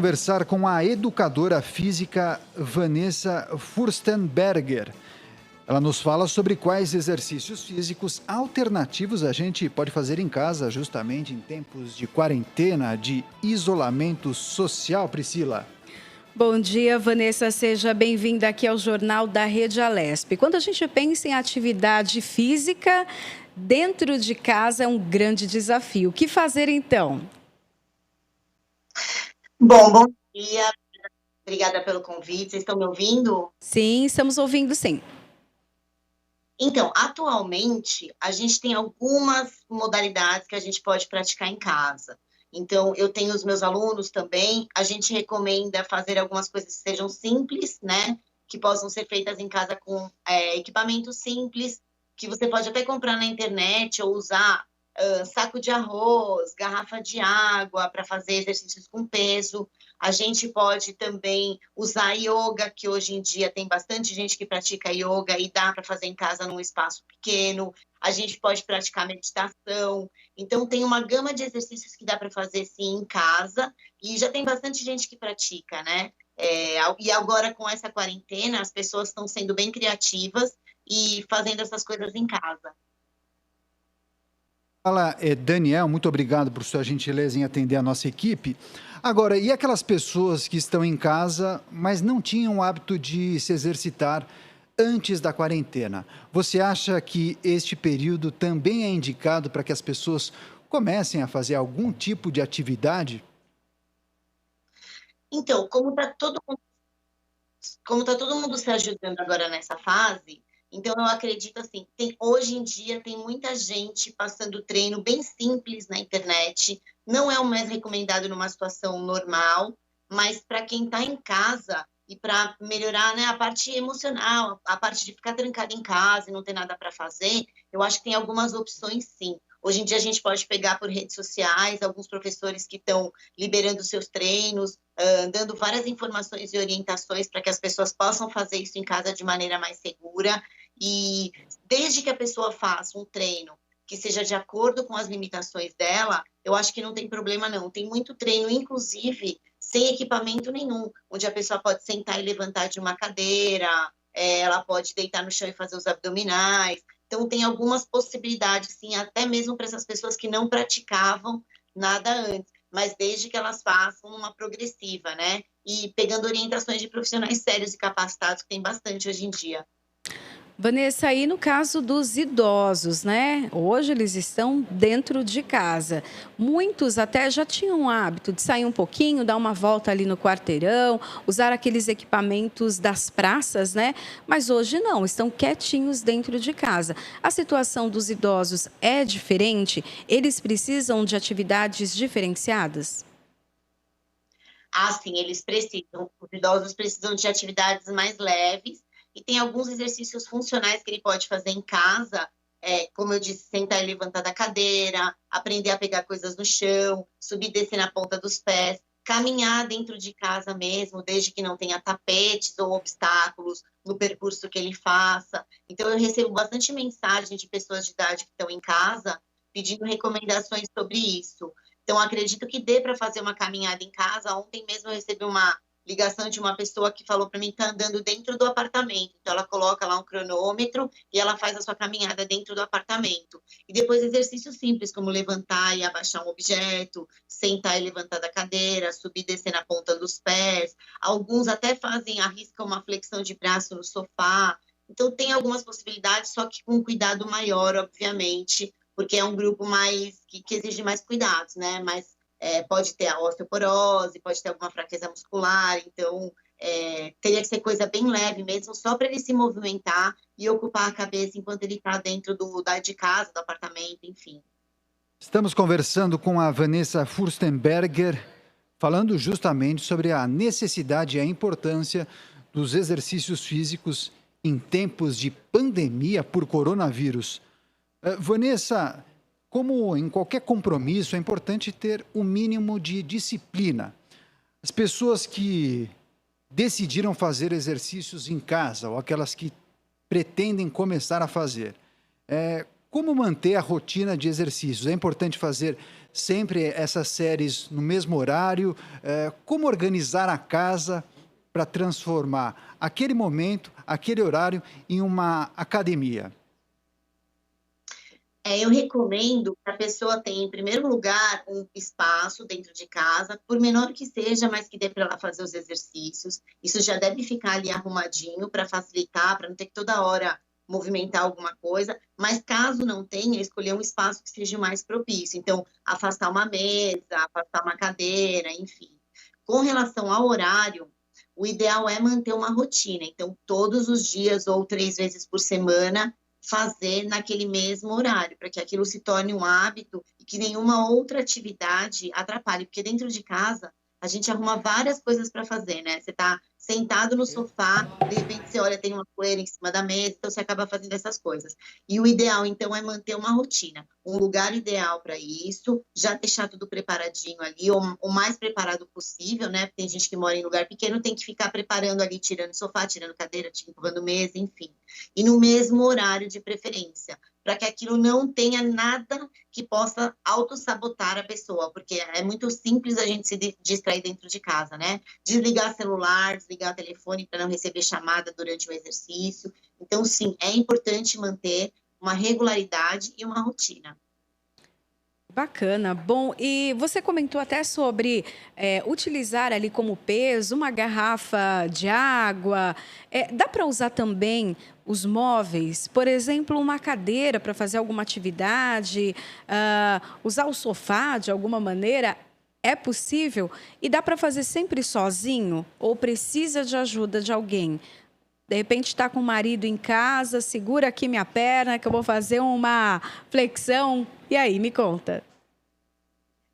Conversar com a educadora física Vanessa Furstenberger. Ela nos fala sobre quais exercícios físicos alternativos a gente pode fazer em casa, justamente em tempos de quarentena, de isolamento social. Priscila. Bom dia, Vanessa. Seja bem-vinda aqui ao Jornal da Rede Alesp. Quando a gente pensa em atividade física, dentro de casa é um grande desafio. O que fazer então? Bom dia. Obrigada pelo convite. Vocês estão me ouvindo? Sim, estamos ouvindo, sim. Então, atualmente, a gente tem algumas modalidades que a gente pode praticar em casa. Então, eu tenho os meus alunos também, a gente recomenda fazer algumas coisas que sejam simples, né? Que possam ser feitas em casa com equipamentos simples, que você pode até comprar na internet ou usar saco de arroz, garrafa de água para fazer exercícios com peso. A gente pode também usar yoga, que hoje em dia tem bastante gente que pratica yoga e dá para fazer em casa num espaço pequeno. A gente pode praticar meditação. Então, tem uma gama de exercícios que dá para fazer, sim, em casa. E já tem bastante gente que pratica, né? E agora, com essa quarentena, as pessoas estão sendo bem criativas e fazendo essas coisas em casa. Fala, Daniel, muito obrigado por sua gentileza em atender a nossa equipe. Agora, e aquelas pessoas que estão em casa, mas não tinham o hábito de se exercitar antes da quarentena? Você acha que este período também é indicado para que as pessoas comecem a fazer algum tipo de atividade? Então, como está todo mundo se ajudando agora nessa fase, então eu acredito assim, hoje em dia tem muita gente passando treino bem simples na internet, não é o mais recomendado numa situação normal, mas para quem está em casa e para melhorar, né, a parte emocional, a parte de ficar trancado em casa e não ter nada para fazer, eu acho que tem algumas opções sim. Hoje em dia a gente pode pegar por redes sociais, alguns professores que estão liberando seus treinos, dando várias informações e orientações para que as pessoas possam fazer isso em casa de maneira mais segura. E desde que a pessoa faça um treino que seja de acordo com as limitações dela, eu acho que não tem problema não. Tem muito treino, inclusive, sem equipamento nenhum, onde a pessoa pode sentar e levantar de uma cadeira, ela pode deitar no chão e fazer os abdominais. Então, tem algumas possibilidades, sim, até mesmo para essas pessoas que não praticavam nada antes, mas desde que elas façam uma progressiva, né? E pegando orientações de profissionais sérios e capacitados, que tem bastante hoje em dia. Vanessa, aí no caso dos idosos, né? Hoje eles estão dentro de casa. Muitos até já tinham o hábito de sair um pouquinho, dar uma volta ali no quarteirão, usar aqueles equipamentos das praças, né? Mas hoje não, estão quietinhos dentro de casa. A situação dos idosos é diferente? Eles precisam de atividades diferenciadas? Ah, sim, eles precisam. Os idosos precisam de atividades mais leves e tem alguns exercícios funcionais que ele pode fazer em casa, como eu disse, sentar e levantar da cadeira, aprender a pegar coisas no chão, subir e descer na ponta dos pés, caminhar dentro de casa mesmo, desde que não tenha tapetes ou obstáculos no percurso que ele faça. Então, eu recebo bastante mensagem de pessoas de idade que estão em casa pedindo recomendações sobre isso. Então, acredito que dê para fazer uma caminhada em casa. Ontem mesmo eu recebi uma ligação de uma pessoa que falou para mim que está andando dentro do apartamento. Então, ela coloca lá um cronômetro e ela faz a sua caminhada dentro do apartamento. E depois exercícios simples, como levantar e abaixar um objeto, sentar e levantar da cadeira, subir e descer na ponta dos pés. Alguns até arriscam uma flexão de braço no sofá. Então, tem algumas possibilidades, só que com cuidado maior, obviamente, porque é um grupo que exige mais cuidados, né? Mas pode ter a osteoporose, pode ter alguma fraqueza muscular, então teria que ser coisa bem leve mesmo, só para ele se movimentar e ocupar a cabeça enquanto ele está dentro de casa, do apartamento, enfim. Estamos conversando com a Vanessa Furstenberger, falando justamente sobre a necessidade e a importância dos exercícios físicos em tempos de pandemia por coronavírus. Vanessa, como em qualquer compromisso, é importante ter um mínimo de disciplina. As pessoas que decidiram fazer exercícios em casa, ou aquelas que pretendem começar a fazer, Como manter a rotina de exercícios? É importante fazer sempre essas séries no mesmo horário? Como organizar a casa para transformar aquele momento, aquele horário, em uma academia? Eu recomendo que a pessoa tenha, em primeiro lugar, um espaço dentro de casa, por menor que seja, mas que dê para ela fazer os exercícios. Isso já deve ficar ali arrumadinho para facilitar, para não ter que toda hora movimentar alguma coisa. Mas caso não tenha, escolher um espaço que seja mais propício. Então, afastar uma mesa, afastar uma cadeira, enfim. Com relação ao horário, o ideal é manter uma rotina. Então, todos os dias ou 3 vezes por semana, fazer naquele mesmo horário, para que aquilo se torne um hábito e que nenhuma outra atividade atrapalhe, porque dentro de casa a gente arruma várias coisas para fazer, né? Você está sentado no sofá, de repente você olha, tem uma poeira em cima da mesa, então você acaba fazendo essas coisas. E o ideal, então, é manter uma rotina, um lugar ideal para isso, já deixar tudo preparadinho ali, o mais preparado possível, né? Porque tem gente que mora em lugar pequeno, tem que ficar preparando ali, tirando sofá, tirando cadeira, empurrando mesa, enfim. E no mesmo horário de preferência, para que aquilo não tenha nada que possa autossabotar a pessoa, porque é muito simples a gente se distrair dentro de casa, né? Desligar celular, desligar telefone para não receber chamada durante o exercício. Então, sim, é importante manter uma regularidade e uma rotina. Bacana. Bom, e você comentou até sobre utilizar ali como peso uma garrafa de água. Dá para usar também os móveis? Por exemplo, uma cadeira para fazer alguma atividade, usar o sofá de alguma maneira? É possível? E dá para fazer sempre sozinho? Ou precisa de ajuda de alguém? De repente está com o marido em casa, segura aqui minha perna que eu vou fazer uma flexão. E aí, me conta.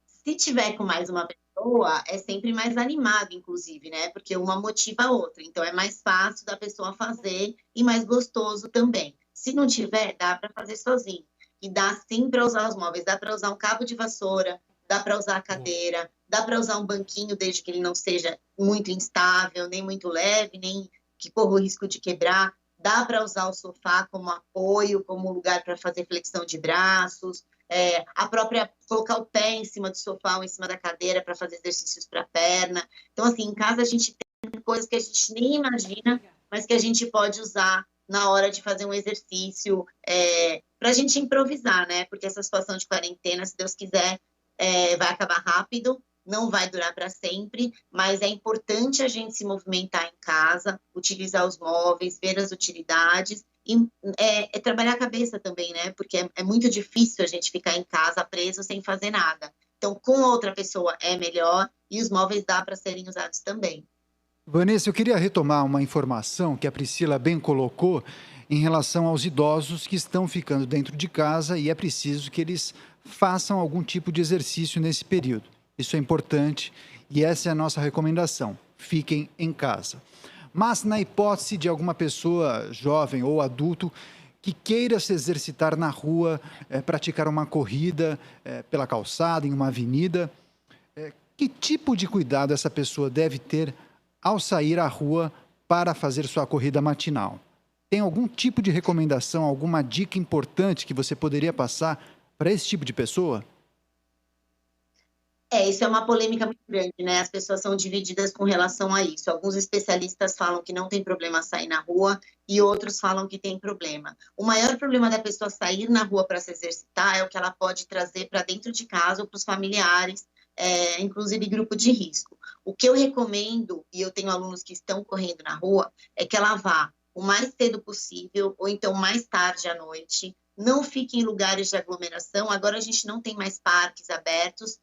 Se tiver com mais uma pessoa, é sempre mais animado, inclusive, né? Porque uma motiva a outra. Então, é mais fácil da pessoa fazer e mais gostoso também. Se não tiver, dá para fazer sozinho. E dá sim para usar os móveis. Dá para usar um cabo de vassoura, dá para usar a cadeira, dá para usar um banquinho, desde que ele não seja muito instável, nem muito leve, nem que corra o risco de quebrar. Dá para usar o sofá como apoio, como lugar para fazer flexão de braços. A própria colocar o pé em cima do sofá ou em cima da cadeira para fazer exercícios para a perna. Então, assim, em casa a gente tem coisas que a gente nem imagina, mas que a gente pode usar na hora de fazer um exercício, para a gente improvisar, né? Porque essa situação de quarentena, se Deus quiser, vai acabar rápido, não vai durar para sempre, mas é importante a gente se movimentar em casa, utilizar os móveis, ver as utilidades e trabalhar a cabeça também, né? Porque é muito difícil a gente ficar em casa preso sem fazer nada. Então, com outra pessoa é melhor e os móveis dá para serem usados também. Vanessa, eu queria retomar uma informação que a Priscila bem colocou em relação aos idosos que estão ficando dentro de casa e é preciso que eles façam algum tipo de exercício nesse período. Isso é importante e essa é a nossa recomendação. Fiquem em casa. Mas na hipótese de alguma pessoa jovem ou adulto que queira se exercitar na rua, praticar uma corrida pela calçada, em uma avenida, que tipo de cuidado essa pessoa deve ter ao sair à rua para fazer sua corrida matinal? Tem algum tipo de recomendação, alguma dica importante que você poderia passar para esse tipo de pessoa? Isso é uma polêmica muito grande, né? As pessoas são divididas com relação a isso. Alguns especialistas falam que não tem problema sair na rua e outros falam que tem problema. O maior problema da pessoa sair na rua para se exercitar é o que ela pode trazer para dentro de casa ou para os familiares, inclusive grupo de risco. O que eu recomendo, e eu tenho alunos que estão correndo na rua, é que ela vá o mais cedo possível ou então mais tarde à noite. Não fique em lugares de aglomeração. Agora a gente não tem mais parques abertos,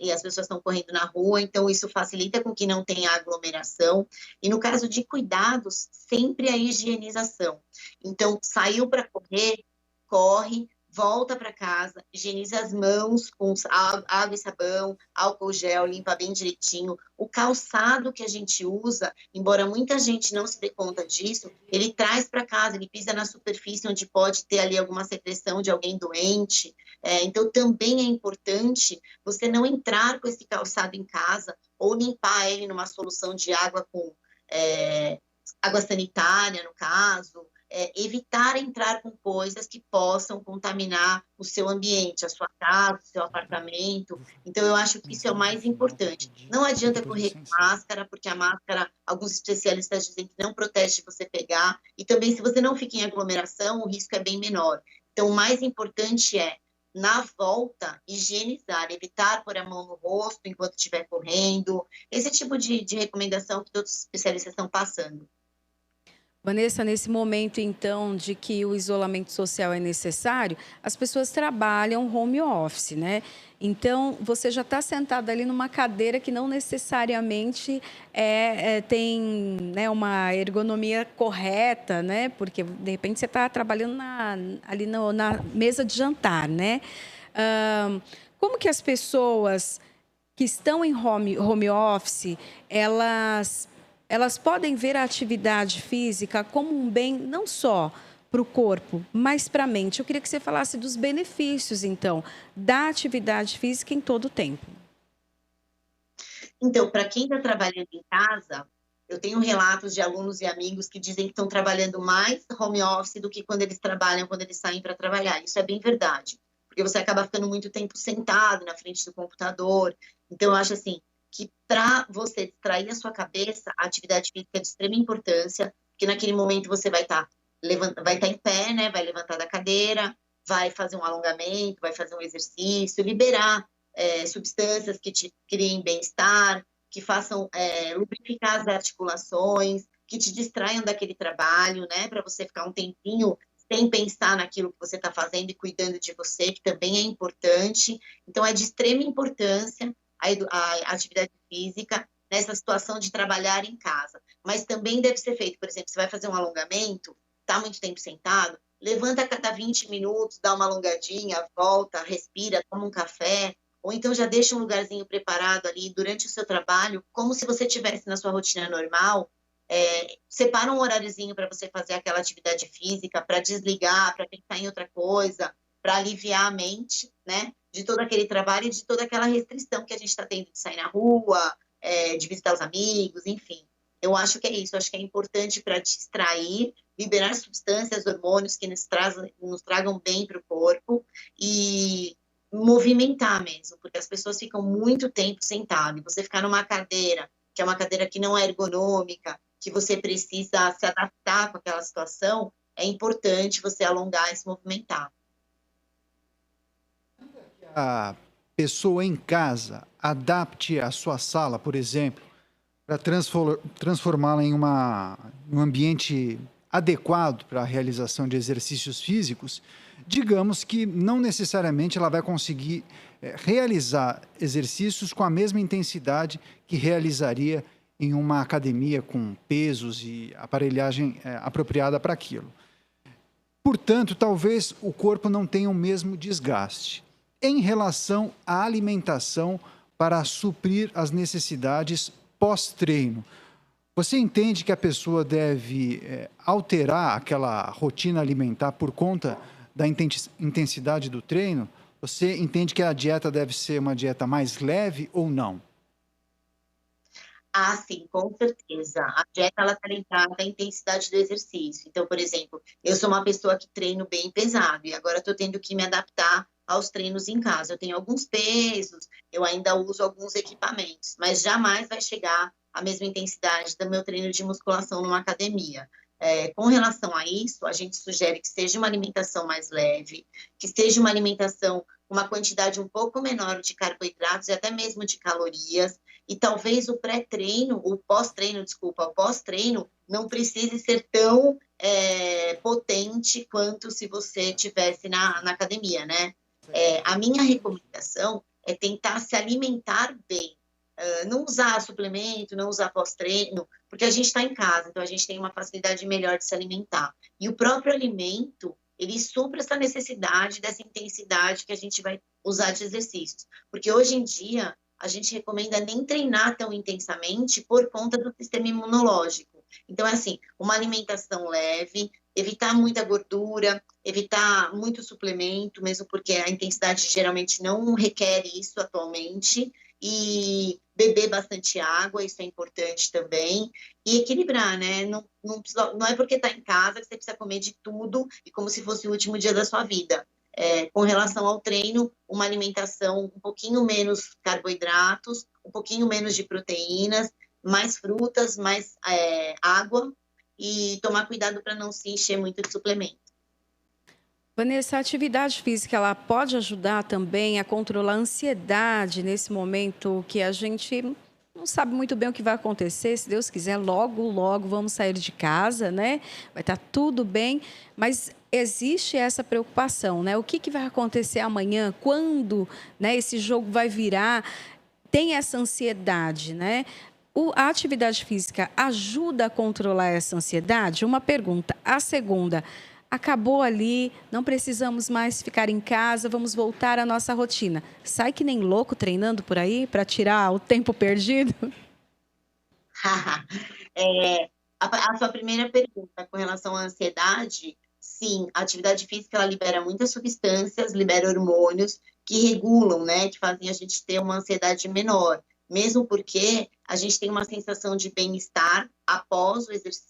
e as pessoas estão correndo na rua, então isso facilita com que não tenha aglomeração. E no caso de cuidados, sempre a higienização. Então, saiu para correr, corre, volta para casa, higieniza as mãos com água e sabão, álcool gel, limpa bem direitinho. O calçado que a gente usa, embora muita gente não se dê conta disso, ele traz para casa, ele pisa na superfície onde pode ter ali alguma secreção de alguém doente. Então, também é importante você não entrar com esse calçado em casa ou limpar ele numa solução de água com água sanitária, no caso, evitar entrar com coisas que possam contaminar o seu ambiente, a sua casa, o seu apartamento. Então, eu acho que isso é o mais importante. Não adianta correr com máscara, porque a máscara, alguns especialistas dizem que não protege de você pegar, e também se você não fica em aglomeração, o risco é bem menor. Então, o mais importante é, na volta, higienizar, evitar pôr a mão no rosto enquanto estiver correndo, esse tipo de recomendação que todos os especialistas estão passando. Vanessa, nesse momento, então, de que o isolamento social é necessário, as pessoas trabalham home office, né? Então, você já está sentada ali numa cadeira que não necessariamente tem, né, uma ergonomia correta, né? Porque, de repente, você está trabalhando ali na mesa de jantar, né? Como que as pessoas que estão em home office, elas podem ver a atividade física como um bem não só para o corpo, mas para a mente? Eu queria que você falasse dos benefícios, então, da atividade física em todo o tempo. Então, para quem está trabalhando em casa, eu tenho relatos de alunos e amigos que dizem que estão trabalhando mais home office do que quando eles trabalham, quando eles saem para trabalhar. Isso é bem verdade, porque você acaba ficando muito tempo sentado na frente do computador. Então, eu acho assim, que para você distrair a sua cabeça, a atividade física é de extrema importância, porque naquele momento você vai estar em pé, né? Vai levantar da cadeira, vai fazer um alongamento, vai fazer um exercício, liberar substâncias que te criem bem-estar, que façam lubrificar as articulações, que te distraiam daquele trabalho, né? Para você ficar um tempinho sem pensar naquilo que você está fazendo e cuidando de você, que também é importante. Então, é de extrema importância a atividade física nessa situação de trabalhar em casa. Mas também deve ser feito, por exemplo, você vai fazer um alongamento, está muito tempo sentado, levanta a cada 20 minutos, dá uma alongadinha, volta, respira, toma um café, ou então já deixa um lugarzinho preparado ali durante o seu trabalho, como se você estivesse na sua rotina normal. Separa um horáriozinho para você fazer aquela atividade física, para desligar, para pensar em outra coisa, para aliviar a mente, né, de todo aquele trabalho e de toda aquela restrição que a gente está tendo de sair na rua, de visitar os amigos, enfim. Eu acho que é isso, eu acho que é importante para distrair, liberar substâncias, hormônios que nos tragam bem para o corpo e movimentar mesmo, porque as pessoas ficam muito tempo sentadas, e você ficar numa cadeira, que é uma cadeira que não é ergonômica, que você precisa se adaptar com aquela situação, é importante você alongar e se movimentar. A pessoa em casa adapte a sua sala, por exemplo, para transformá-la em um ambiente adequado para a realização de exercícios físicos, digamos que não necessariamente ela vai conseguir realizar exercícios com a mesma intensidade que realizaria em uma academia com pesos e aparelhagem apropriada para aquilo. Portanto, talvez o corpo não tenha o mesmo desgaste. Em relação à alimentação para suprir as necessidades pós-treino, você entende que a pessoa deve alterar aquela rotina alimentar por conta da intensidade do treino? Você entende que a dieta deve ser uma dieta mais leve ou não? Ah, sim, com certeza. A dieta, ela está ligada à intensidade do exercício. Então, por exemplo, eu sou uma pessoa que treino bem pesado e agora estou tendo que me adaptar aos treinos em casa. Eu tenho alguns pesos, eu ainda uso alguns equipamentos, mas jamais vai chegar à mesma intensidade do meu treino de musculação numa academia. Com relação a isso, a gente sugere que seja uma alimentação mais leve, que seja uma alimentação com uma quantidade um pouco menor de carboidratos e até mesmo de calorias, e talvez o pós-treino não precise ser tão potente quanto se você estivesse na academia, né? A minha recomendação é tentar se alimentar bem, não usar suplemento, não usar pós-treino, porque a gente está em casa, então a gente tem uma facilidade melhor de se alimentar. E o próprio alimento, ele supra essa necessidade dessa intensidade que a gente vai usar de exercícios. Porque hoje em dia, a gente recomenda nem treinar tão intensamente por conta do sistema imunológico. Então, é assim, uma alimentação leve, evitar muita gordura, evitar muito suplemento, mesmo porque a intensidade geralmente não requer isso atualmente, e beber bastante água, isso é importante também, e equilibrar, né? Não é porque está em casa que você precisa comer de tudo e como se fosse o último dia da sua vida. Com relação ao treino, uma alimentação um pouquinho menos carboidratos, um pouquinho menos de proteínas, mais frutas, mais água, e tomar cuidado para não se encher muito de suplemento. Vanessa, a atividade física ela pode ajudar também a controlar a ansiedade nesse momento que a gente não sabe muito bem o que vai acontecer. Se Deus quiser, logo, logo vamos sair de casa, né? Vai estar tudo bem, mas existe essa preocupação, né? O que vai acontecer amanhã? Quando, né, esse jogo vai virar? Tem essa ansiedade, né? A atividade física ajuda a controlar essa ansiedade? Uma pergunta. A segunda, acabou ali, não precisamos mais ficar em casa, vamos voltar à nossa rotina. Sai que nem louco treinando por aí para tirar o tempo perdido? A sua primeira pergunta com relação à ansiedade, sim, a atividade física ela libera muitas substâncias, libera hormônios que regulam, né, que fazem a gente ter uma ansiedade menor, mesmo porque a gente tem uma sensação de bem-estar após o exercício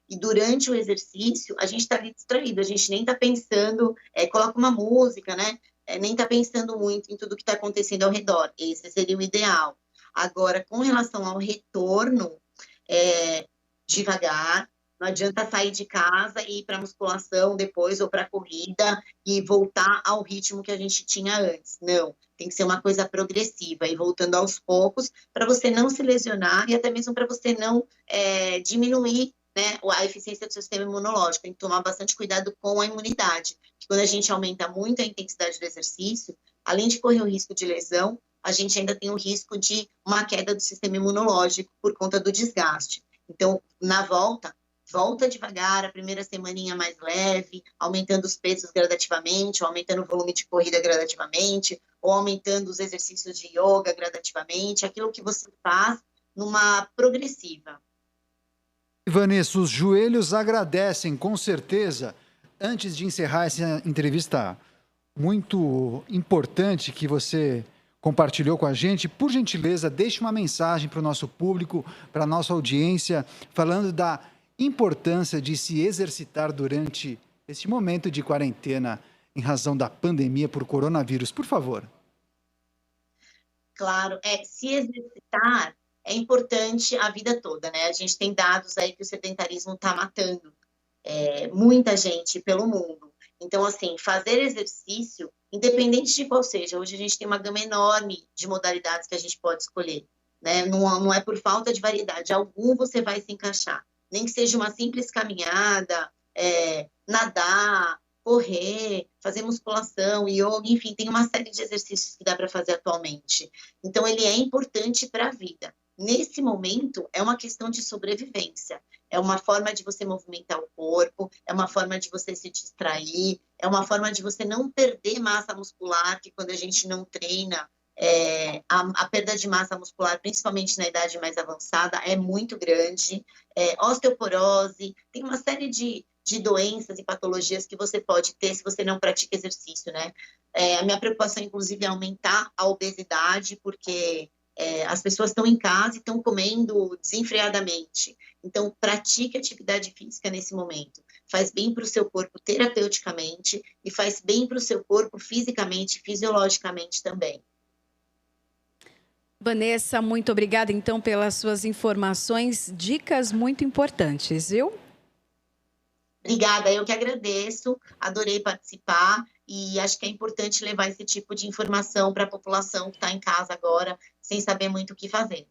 e durante o exercício a gente está ali distraído, a gente nem está pensando, coloca uma música, né, nem está pensando muito em tudo que está acontecendo ao redor, esse seria o ideal. Agora, com relação ao retorno, devagar, não adianta sair de casa e ir para a musculação depois ou para a corrida e voltar ao ritmo que a gente tinha antes. Não, tem que ser uma coisa progressiva e voltando aos poucos para você não se lesionar e até mesmo para você não diminuir, né, a eficiência do seu sistema imunológico. Tem que tomar bastante cuidado com a imunidade. Quando a gente aumenta muito a intensidade do exercício, além de correr o risco de lesão, a gente ainda tem o risco de uma queda do sistema imunológico por conta do desgaste. Então, na volta devagar, a primeira semaninha mais leve, aumentando os pesos gradativamente, ou aumentando o volume de corrida gradativamente, ou aumentando os exercícios de yoga gradativamente, aquilo que você faz numa progressiva. Vanessa, os joelhos agradecem, com certeza. Antes de encerrar essa entrevista muito importante que você compartilhou com a gente, por gentileza, deixe uma mensagem para o nosso público, para a nossa audiência, falando da importância de se exercitar durante este momento de quarentena em razão da pandemia por coronavírus. Por favor. Claro, se exercitar é importante a vida toda, né? A gente tem dados aí que o sedentarismo está matando muita gente pelo mundo. Então, assim, fazer exercício, independente de qual seja, hoje a gente tem uma gama enorme de modalidades que a gente pode escolher, né? Não é por falta de variedade, algum você vai se encaixar. Nem que seja uma simples caminhada, nadar, correr, fazer musculação, yoga, enfim, tem uma série de exercícios que dá para fazer atualmente. Então, ele é importante para a vida. Nesse momento, é uma questão de sobrevivência. É uma forma de você movimentar o corpo, é uma forma de você se distrair, é uma forma de você não perder massa muscular, que quando a gente não treina, a perda de massa muscular, principalmente na idade mais avançada, é muito grande. Osteoporose, tem uma série de doenças e patologias que você pode ter se você não pratica exercício, né? A minha preocupação, inclusive, é aumentar a obesidade, porque as pessoas estão em casa e estão comendo desenfreadamente. Então, pratique atividade física nesse momento. Faz bem para o seu corpo terapeuticamente e faz bem para o seu corpo fisicamente, fisiologicamente também. Vanessa, muito obrigada, então, pelas suas informações, dicas muito importantes, viu? Obrigada, eu que agradeço, adorei participar e acho que é importante levar esse tipo de informação para a população que está em casa agora, sem saber muito o que fazer.